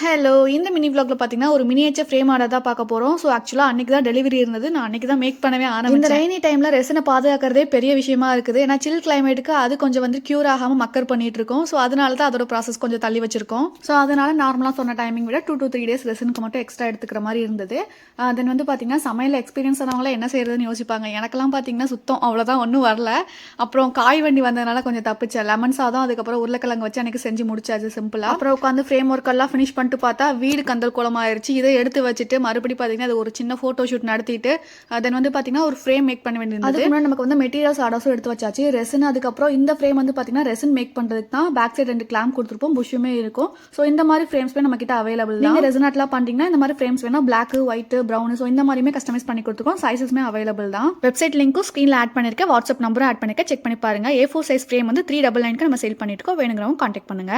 Hello! இந்த mini விளாக்ல பார்த்தீங்கன்னா, ஒரு மினியேச்சர் ஃப்ரேம் ஆர்டர் தான் பார்க்க போறோம். ஸோ ஆக்சுவலா அன்னைக்கு தான் டெலிவரி இருந்தது. நான் அன்னைக்கு தான் மேக் பண்ணவே ஆரம்பிச்சேன். இந்த ரெய்னி டைம்ல ரெசின பாதுகாக்கிறதே பெரிய விஷயமா இருக்குது. ஏன்னா சில் கிளைமேட்டுக்கு அது கொஞ்சம் கியூர் ஆகாம மக்கர் பண்ணிட்டு இருக்கோம். ஸோ அதனால தான் அதோட ப்ராசஸ் கொஞ்சம் தள்ளி வச்சிருக்கோம். ஸோ அதனால நார்மலா சொன்ன டைமிங் விட 2 to 3 டேஸ் ரெசினுக்கு மட்டும் எக்ஸ்ட்ரா எடுத்துக்கிற மாதிரி இருந்தது. தென் பார்த்தீங்கன்னா, சமையல் எக்ஸ்பீரியன்ஸ் ஆனவங்கள என்ன செய்யறதுன்னு யோசிப்பாங்க. எனக்கெல்லாம் பார்த்தீங்கன்னா சுத்தம் அவ்வளோதான் ஒன்றும் வரல. அப்புறம் காய் வண்டி வந்ததுனால கொஞ்சம் தப்பிச்சேன். லெமன் சாதம் அதுக்கப்புறம் உருளைக்கிழங்கு வச்சு அன்னைக்கு செஞ்சு முடிச்சாச்சு சிம்பிளா. அப்புறம் உட்காந்து ஃப்ரேம் ஒர்க் எல்லாம் ஃபினிஷ் பண்ணிட்டு பார்த்தா வீடு கந்தல் கோலமாயிருச்சு. இதை எடுத்து வச்சுட்டு மறுபடியும் பார்த்தீங்கன்னா அது ஒரு சின்ன ஃபோட்டோ ஷூட் நடத்திட்டு தென் பார்த்தீங்கன்னா ஒரு ஃப்ரேம் மேக் பண்ண வேண்டியது. அதுக்கு முன்னாடி நமக்கு மெட்டீரியல்ஸ் ஆர்டர்ஸும் எடுத்து வச்சாச்சு. ரெசின் அதுக்கப்புறம் இந்த ஃப்ரேம் பார்த்தீங்கன்னா ரெசின் மேக் பண்ணுறதுக்கு தான் பேக் சைடு 2 கிளாம்ப் கொடுத்துருப்போம். புஷ்ஷுமே இருக்கும். ஸோ இந்த மாதிரி ஃப்ரேம்ஸ்மே நம்ம கிட்ட அவைலபிள் தான். நீங்கள் ரெசினாட்லாம் பண்ணிட்டீங்கன்னா இந்த மாதிரி ஃப்ரேம்ஸ் வேணா பிளாக், ஒயிட், ப்ரௌன் ஸோ இந்த மாதிரியுமே கஸ்டமைஸ் பண்ணி கொடுத்துருக்கோம். சைஸஸ்மே அவைலபிள் தான். வெப்சைட் லிங்க்கும் ஸ்க்ரீனில் ஆட் பண்ணிருக்கேன். வாட்ஸ்அப் நம்பரும் ஆட் பண்ணிருக்கேன். செக் பண்ணி பாருங்க. A4 சைஸ் ஃப்ரேம் 399க்கு நம்ம சேல் பண்ணிட்டு இருக்கோம். வேணுங்கிறவங்க கான்டாக்ட் பண்ணுங்க.